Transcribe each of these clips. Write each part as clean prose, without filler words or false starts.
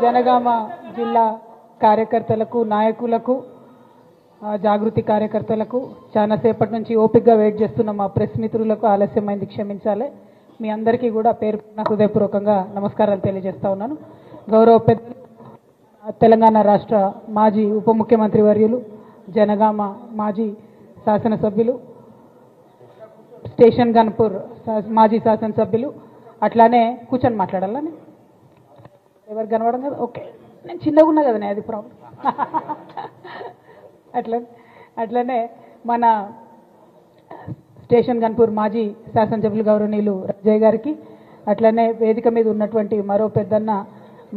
జనగామ జిల్లా కార్యకర్తలకు నాయకులకు జాగృతి కార్యకర్తలకు చాలా సేపటి నుంచి ఓపికగా వెయిట్ చేస్తున్న మా ప్రెస్ మిత్రులకు ఆలస్యమైంది క్షమించాలి. మీ అందరికీ కూడా పేరున హృదయపూర్వకంగా నమస్కారాలు తెలియజేస్తా ఉన్నాను. గౌరవ పెద్దలు తెలంగాణ రాష్ట్ర మాజీ ఉప ముఖ్యమంత్రి వర్యులు, జనగామ మాజీ శాసనసభ్యులు, స్టేషన్ గన్పూర్ మాజీ శాసనసభ్యులు, అట్లానే కూర్చొని మాట్లాడాలని ఎవరు కనబడం కదా, ఓకే నేను చిన్నగా ఉన్నా కదా, అది ప్రాబ్లం. అట్లనే మన స్టేషన్ గన్పూర్ మాజీ శాసనసభ్యులు గౌరవనీయులు రాజయ్య గారికి, అట్లనే వేదిక మీద ఉన్నటువంటి మరో పెద్దన్న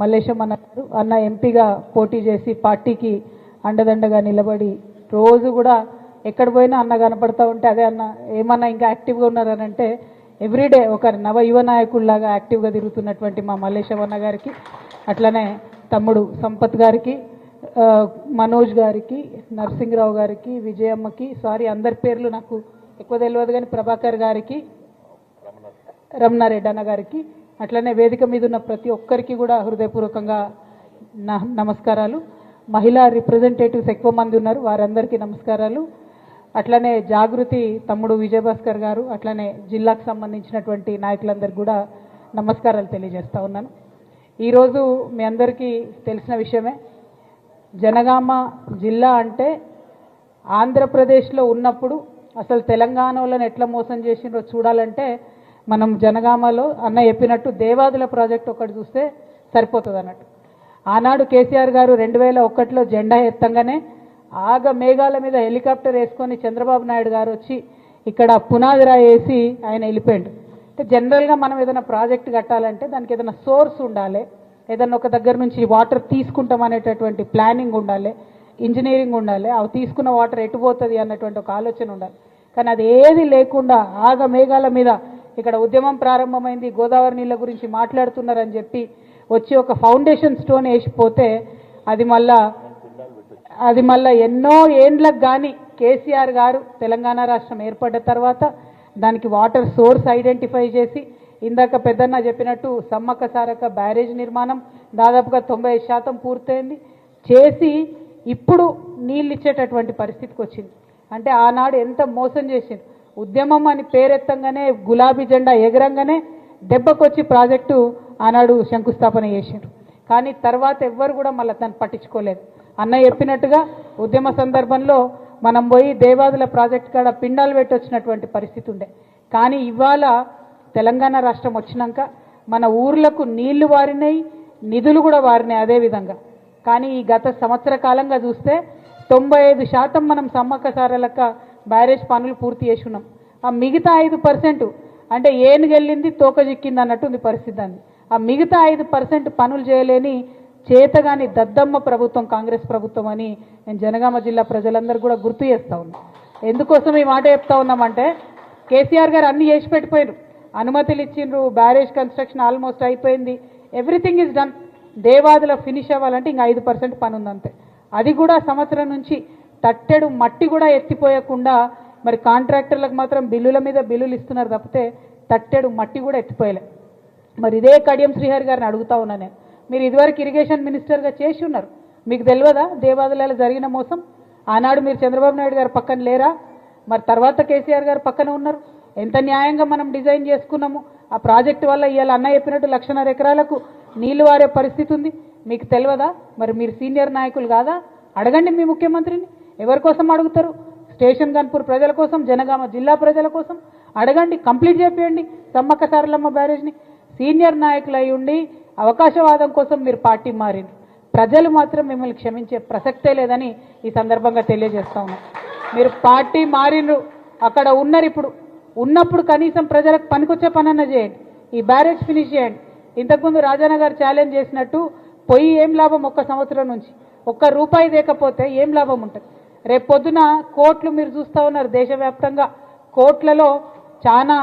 మల్లేశం అన్న ఎంపీగా పోటీ చేసి పార్టీకి అండదండగా నిలబడి రోజు కూడా ఎక్కడ పోయినా అన్న కనపడతా ఉంటే అదే అన్న ఏమన్నా ఇంకా యాక్టివ్గా ఉన్నారని అంటే ఎవ్రీడే ఒక నవ యువ నాయకుల్లాగా యాక్టివ్గా తిరుగుతున్నటువంటి మా మల్లేశం అన్న గారికి, అట్లనే తమ్ముడు సంపత్ గారికి, మనోజ్ గారికి, నరసింహరావు గారికి, విజయమ్మకి, సారీ అందరి పేర్లు నాకు ఎక్కువ తెలియదు కానీ ప్రభాకర్ గారికి, రమణారెడ్డి అన్న గారికి, అట్లనే వేదిక మీద ఉన్న ప్రతి ఒక్కరికి కూడా హృదయపూర్వకంగా నమస్కారాలు. మహిళా రిప్రజెంటేటివ్స్ ఎక్కువ మంది ఉన్నారు, వారందరికీ నమస్కారాలు. అట్లనే జాగృతి తమ్ముడు విజయభాస్కర్ గారు, అట్లనే జిల్లాకు సంబంధించినటువంటి నాయకులందరికీ కూడా నమస్కారాలు తెలియజేస్తా ఉన్నాను. ఈరోజు మీ అందరికీ తెలిసిన విషయమే, జనగామ జిల్లా అంటే ఆంధ్రప్రదేశ్లో ఉన్నప్పుడు అసలు తెలంగాణలో ఎట్లా మోసం చేసిండ్రో చూడాలంటే మనం జనగామలో అన్న చెప్పినట్టు దేవాదుల ప్రాజెక్ట్ ఒకటి చూస్తే సరిపోతుంది అన్నట్టు. ఆనాడు కేసీఆర్ గారు 2001లో జెండా ఎత్తంగానే ఆగ మేఘాల మీద హెలికాప్టర్ వేసుకొని చంద్రబాబు నాయుడు గారు వచ్చి ఇక్కడ పునాదిరా వేసి ఆయన వెళ్ళిపోయాడు. అంటే జనరల్గా మనం ఏదైనా ప్రాజెక్ట్ కట్టాలంటే దానికి ఏదైనా సోర్స్ ఉండాలి, ఏదైనా ఒక దగ్గర నుంచి వాటర్ తీసుకుంటాం అనేటటువంటి ప్లానింగ్ ఉండాలి, ఇంజనీరింగ్ ఉండాలి, అవి తీసుకున్న వాటర్ ఎటు పోతుంది అన్నటువంటి ఒక ఆలోచన ఉండాలి. కానీ అది ఏది లేకుండా ఆగ మేఘాల మీద ఇక్కడ ఉద్యమం ప్రారంభమైంది, గోదావరి నీళ్ళ గురించి మాట్లాడుతున్నారని చెప్పి వచ్చి ఒక ఫౌండేషన్ స్టోన్ వేసిపోతే అది మళ్ళా ఎన్నో ఏండ్లకు కానీ కేసీఆర్ గారు తెలంగాణ రాష్ట్రం ఏర్పడ్డ తర్వాత దానికి వాటర్ సోర్స్ ఐడెంటిఫై చేసి, ఇందాక పెద్దన్న చెప్పినట్టు సమ్మక్క సారక్క బ్యారేజ్ నిర్మాణం దాదాపుగా 90% పూర్తయింది చేసి ఇప్పుడు నీళ్ళు ఇచ్చేటటువంటి పరిస్థితికి వచ్చింది. అంటే ఆనాడు ఎంత మోసం చేసింది, ఉద్యమం అని పేరెత్తంగానే గులాబీ జెండా ఎగరంగానే దెబ్బకొచ్చి ప్రాజెక్టు ఆనాడు శంకుస్థాపన చేసిండ్రు. కానీ తర్వాత ఎవ్వరు కూడా మళ్ళీ దాన్ని పట్టించుకోలేదు. అన్న చెప్పినట్టుగా ఉద్యమ సందర్భంలో మనం పోయి దేవాదుల ప్రాజెక్టు కాడ పిండాలు పెట్టి వచ్చినటువంటి పరిస్థితి ఉండే. కానీ ఇవాళ తెలంగాణ రాష్ట్రం వచ్చినాక మన ఊర్లకు నీళ్లు వారినాయి, నిధులు కూడా వారినాయి అదేవిధంగా. కానీ ఈ గత సంవత్సర కాలంగా చూస్తే 95% మనం సమ్మక్క సారలక్క బ్యారేజ్ పనులు పూర్తి చేసుకున్నాం. ఆ మిగతా 5% అంటే ఏనుగెళ్ళింది తోక చిక్కింది అన్నట్టు ఉంది పరిస్థితి. అంది ఆ మిగతా 5% పనులు చేయలేని చేతగాని దద్దమ్మ ప్రభుత్వం కాంగ్రెస్ ప్రభుత్వం అని నేను జనగామ జిల్లా ప్రజలందరూ కూడా గుర్తు చేస్తా ఉన్నా. ఎందుకోసం ఈ మాట చెప్తా ఉన్నామంటే కేసీఆర్ గారు అన్ని చేసి పెట్టిపోయారు, అనుమతులు ఇచ్చిండ్రు, బ్యారేజ్ కన్స్ట్రక్షన్ ఆల్మోస్ట్ అయిపోయింది, everything is done. Devadula finish అవ్వాలంటే ఇంకా 5% పని ఉందంతే. అది కూడా సంవత్సరం నుంచి తట్టెడు మట్టి కూడా ఎత్తిపోయకుండా మరి కాంట్రాక్టర్లకు మాత్రం బిల్లుల మీద బిల్లులు ఇస్తున్నారు తప్పితే తట్టెడు మట్టి కూడా ఎత్తిపోయలే. మరి ఇదే కడియం శ్రీహరి గారిని అడుగుతా ఉన్నా నేను, మీరు ఇదివరకు ఇరిగేషన్ మినిస్టర్గా చేసి ఉన్నారు, మీకు తెలియదా దేవాదులలో జరిగిన మోసం? ఆనాడు మీరు చంద్రబాబు నాయుడు గారు పక్కన లేరా? మరి తర్వాత కేసీఆర్ గారు పక్కన ఉన్నారు. ఎంత న్యాయంగా మనం డిజైన్ చేసుకున్నాము. ఆ ప్రాజెక్టు వల్ల ఇవాళ అన్న చెప్పినట్టు 1,50,000 ఎకరాలకు నీళ్లు వారే పరిస్థితి ఉంది. మీకు తెలియదా? మరి మీరు సీనియర్ నాయకులు కాదా? అడగండి మీ ముఖ్యమంత్రిని. ఎవరి కోసం అడుగుతారు? స్టేషన్ గన్పూర్ ప్రజల కోసం, జనగామ జిల్లా ప్రజల కోసం అడగండి, కంప్లీట్ చేపియండి సమ్మక్క సారలమ్మ బ్యారేజ్ని. సీనియర్ నాయకులు అయి ఉండి అవకాశవాదం కోసం మీరు పార్టీ మారింది, ప్రజలు మాత్రం మిమ్మల్ని క్షమించే ప్రసక్తే లేదని ఈ సందర్భంగా తెలియజేస్తా ఉన్నాం. మీరు పార్టీ మారిండ్రు, అక్కడ ఉన్నారు, ఇప్పుడు ఉన్నప్పుడు కనీసం ప్రజలకు పనికొచ్చే పనన్న చేయండి, ఈ బ్యారేజ్ ఫినిష్ చేయండి. ఇంతకుముందు రాజన్న గారు ఛాలెంజ్ చేసినట్టు పోయి ఏం లాభం, ఒక్క సంవత్సరం నుంచి ₹1 దేకపోతే ఏం లాభం ఉంటుంది? రేపు పొద్దున కోర్టులు మీరు చూస్తూ ఉన్నారు, దేశవ్యాప్తంగా కోర్టులలో చాలా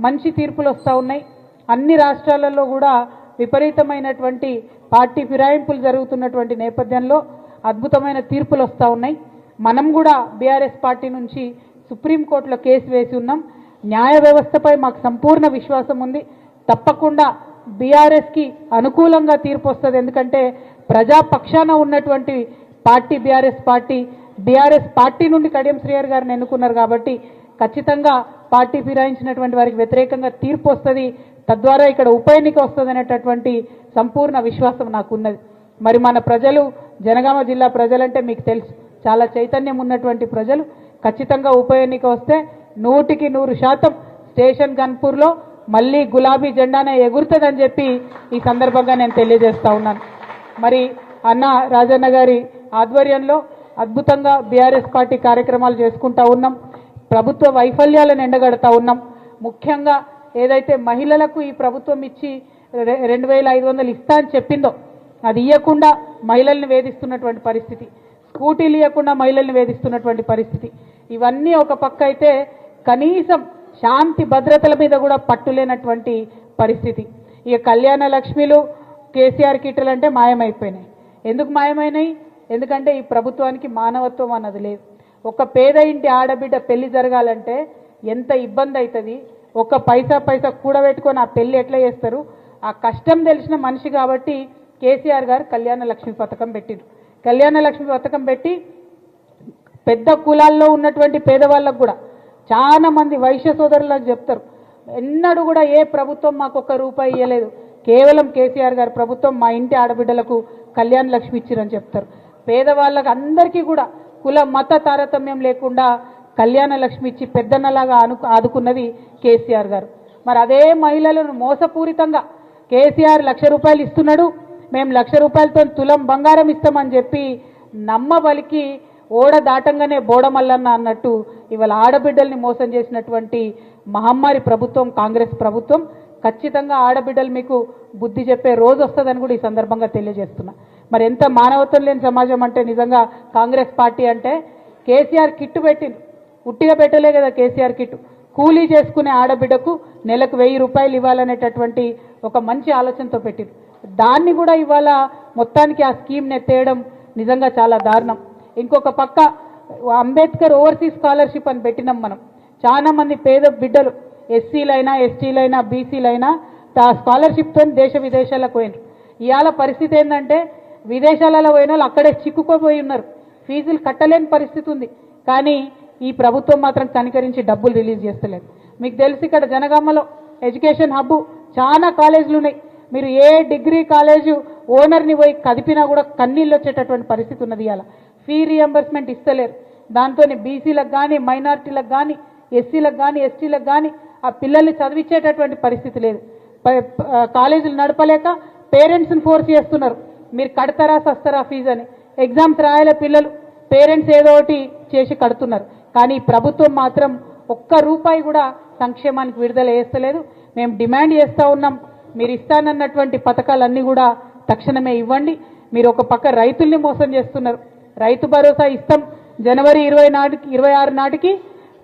మంచి తీర్పులు వస్తూ ఉన్నాయి. అన్ని రాష్ట్రాలలో కూడా విపరీతమైనటువంటి పార్టీ ఫిరాయింపులు జరుగుతున్నటువంటి నేపథ్యంలో అద్భుతమైన తీర్పులు వస్తూ ఉన్నాయి. మనం కూడా బీఆర్ఎస్ పార్టీ నుంచి సుప్రీంకోర్టులో కేసు వేసి ఉన్నాం. న్యాయ వ్యవస్థపై మాకు సంపూర్ణ విశ్వాసం ఉంది. తప్పకుండా బీఆర్ఎస్కి అనుకూలంగా తీర్పు వస్తుంది. ఎందుకంటే ప్రజాపక్షాన ఉన్నటువంటి పార్టీ బీఆర్ఎస్ పార్టీ నుండి కడియం శ్రీహరి గారిని ఎన్నుకున్నారు కాబట్టి ఖచ్చితంగా పార్టీ ఫిరాయించినటువంటి వారికి వ్యతిరేకంగా తీర్పు వస్తుంది, తద్వారా ఇక్కడ ఉప ఎన్నిక వస్తుంది అనేటటువంటి సంపూర్ణ విశ్వాసం నాకున్నది. మరి మన ప్రజలు, జనగామ జిల్లా ప్రజలంటే మీకు తెలుసు, చాలా చైతన్యం ఉన్నటువంటి ప్రజలు. ఖచ్చితంగా ఉప ఎన్నిక వస్తే 100% స్టేషన్ గన్పూర్లో మళ్ళీ గులాబీ జెండానే ఎగురుతుందని చెప్పి ఈ సందర్భంగా నేను తెలియజేస్తా ఉన్నాను. మరి అన్న రాజన్న గారి ఆధ్వర్యంలో అద్భుతంగా బీఆర్ఎస్ పార్టీ కార్యక్రమాలు చేసుకుంటా ఉన్నాం. ప్రభుత్వ వైఫల్యాలను ఎండగడతా ఉన్నాం. ముఖ్యంగా ఏదైతే మహిళలకు ఈ ప్రభుత్వం ఇచ్చి 2500 ఇస్తా అని చెప్పిందో అది ఇవ్వకుండా మహిళల్ని వేధిస్తున్నటువంటి పరిస్థితి, స్కూటీలు ఇవ్వకుండా మహిళల్ని వేధిస్తున్నటువంటి పరిస్థితి, ఇవన్నీ ఒక పక్క అయితే కనీసం శాంతి భద్రతల మీద కూడా పట్టులేనటువంటి పరిస్థితి. ఇక కళ్యాణ లక్ష్మిలు, కేసీఆర్ కిట్లు అంటే మాయమైపోయినాయి. ఎందుకు మాయమైనాయి? ఎందుకంటే ఈ ప్రభుత్వానికి మానవత్వం అన్నది లేదు. ఒక పేద ఇంటి ఆడబిడ్డ పెళ్లి జరగాలంటే ఎంత ఇబ్బంది అవుతుంది, ఒక పైసా కూడబెట్టుకొని ఆ పెళ్లి ఎట్లా చేస్తారు? ఆ కష్టం తెలిసిన మనిషి కాబట్టి కేసీఆర్ గారు కళ్యాణ లక్ష్మి పథకం పెట్టిండ్రు. కళ్యాణ లక్ష్మి పథకం పెట్టి పెద్ద కులాల్లో ఉన్నటువంటి పేదవాళ్ళకు కూడా, చాలా మంది వైశ్య సోదరులకు చెప్తారు, ఎన్నడూ కూడా ఏ ప్రభుత్వం మాకు ₹1 ఇవ్వలేదు, కేవలం కేసీఆర్ గారి ప్రభుత్వం మా ఇంటి ఆడబిడ్డలకు కళ్యాణ లక్ష్మి ఇచ్చిరని చెప్తారు. పేదవాళ్ళకు అందరికీ కూడా కుల మత తారతమ్యం లేకుండా కళ్యాణ లక్ష్మి ఇచ్చి పెద్దన్నలాగా ఆదుకున్నది కేసీఆర్ గారు. మరి అదే మహిళలను మోసపూరితంగా కేసీఆర్ ₹1,00,000 ఇస్తున్నాడు, మేము ₹1,00,000తో తులం బంగారం ఇస్తామని చెప్పి నమ్మబలికి ఓడ దాటంగానే బోడమల్లన్న అన్నట్టు ఇవాళ ఆడబిడ్డల్ని మోసం చేసినటువంటి మహమ్మారి ప్రభుత్వం కాంగ్రెస్ ప్రభుత్వం. ఖచ్చితంగా ఆడబిడ్డలు మీకు బుద్ధి చెప్పే రోజు వస్తుందని కూడా ఈ సందర్భంగా తెలియజేస్తున్నా. మరి ఎంత మానవత్వం లేని సమాజం అంటే నిజంగా కాంగ్రెస్ పార్టీ అంటే. కేసీఆర్ కిట్టు పెట్టింది, ఉట్టిగా పెట్టలే కదా కేసీఆర్ కిట్టు, కూలీ చేసుకునే ఆడబిడ్డకు నెలకు ₹1000 ఇవ్వాలనేటటువంటి ఒక మంచి ఆలోచనతో పెట్టింది. దాన్ని కూడా ఇవాళ మొత్తానికి ఆ స్కీమ్ని ఎత్తేయడం నిజంగా చాలా దారుణం. ఇంకొక పక్క అంబేద్కర్ ఓవర్సీస్ స్కాలర్షిప్ అని పెట్టినాం మనం. చాలా మంది పేద బిడ్డలు, ఎస్సీలైనా ఎస్టీలైనా బీసీలైనా ఆ స్కాలర్షిప్తో దేశ విదేశాలకు పోయినారు. ఇవాళ పరిస్థితి ఏంటంటే విదేశాలలో పోయిన వాళ్ళు అక్కడే చిక్కుకోపోయి ఉన్నారు, ఫీజులు కట్టలేని పరిస్థితి ఉంది. కానీ ఈ ప్రభుత్వం మాత్రం కనికరించి డబ్బులు రిలీజ్ చేస్తలేదు. మీకు తెలిసి ఇక్కడ జనగామలో ఎడ్యుకేషన్ హబ్ చాలా కాలేజీలు ఉన్నాయి. మీరు ఏ డిగ్రీ కాలేజు ఓనర్ని పోయి కదిపినా కూడా కన్నీళ్ళు వచ్చేటటువంటి పరిస్థితి ఉన్నది. ఇవాళ ఫీ రియంబర్స్మెంట్ ఇస్తలేరు. దాంతో బీసీలకు కానీ, మైనారిటీలకు కానీ, ఎస్సీలకు కానీ, ఎస్టీలకు కానీ ఆ పిల్లల్ని చదివించేటటువంటి పరిస్థితి లేదు. కాలేజీలు నడపలేక పేరెంట్స్ని ఫోర్స్ చేస్తున్నారు, మీరు కడతారా సస్తారా ఫీజు అని. ఎగ్జామ్స్ రాయాల పిల్లలు, పేరెంట్స్ ఏదో ఒకటి చేసి కడుతున్నారు. కానీ ప్రభుత్వం మాత్రం ₹1 కూడా సంక్షేమానికి విడుదల చేస్తలేదు. మేము డిమాండ్ చేస్తూ ఉన్నాం, మీరు ఇస్తానన్నటువంటి పథకాలన్నీ కూడా తక్షణమే ఇవ్వండి. మీరు ఒక పక్క రైతుల్ని మోసం చేస్తున్నారు. రైతు భరోసా ఇస్తాం జనవరి 26 నాటికి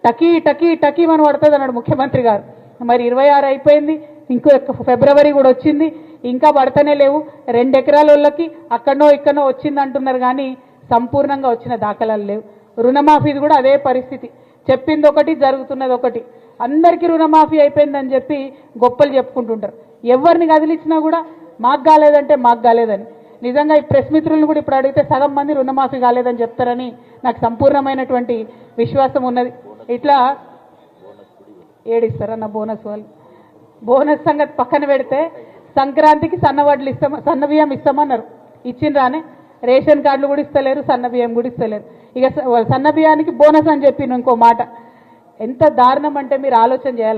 టకీ టకీ టకీ మనం పడుతుంది అన్నాడు ముఖ్యమంత్రి గారు. మరి 26 అయిపోయింది, ఇంకో ఫిబ్రవరి కూడా వచ్చింది, ఇంకా పడతనే లేవు. 2 ఎకరాల వాళ్ళకి అక్కడనో ఇక్కడనో వచ్చింది అంటున్నారు కానీ సంపూర్ణంగా వచ్చిన దాఖలాలు లేవు. రుణమాఫీది కూడా అదే పరిస్థితి, చెప్పింది ఒకటి జరుగుతున్నది ఒకటి. అందరికీ రుణమాఫీ అయిపోయిందని చెప్పి గొప్పలు చెప్పుకుంటుంటారు. ఎవరిని కదిలించినా కూడా మాకు కాలేదంటే మాకు కాలేదని. నిజంగా ఈ ప్రెస్ మిత్రులను కూడా ఇప్పుడు అడిగితే సగం మంది రుణమాఫీ కాలేదని చెప్తారని నాకు సంపూర్ణమైనటువంటి విశ్వాసం ఉన్నది. ఇట్లా ఏడిస్తారన్న బోనస్ వాళ్ళు. బోనస్ సంగతి పక్కన పెడితే సంక్రాంతికి సన్నబియ్యం ఇస్తామన్నారు, ఇచ్చిండ్రానే. రేషన్ కార్డులు కూడా ఇస్తలేరు, సన్నబియ్యం కూడా ఇస్తలేరు. ఇక సన్నబియ్యానికి బోనస్ అని చెప్పి ఇంకో మాట. ఎంత దారుణం అంటే మీరు ఆలోచన చేయాలి.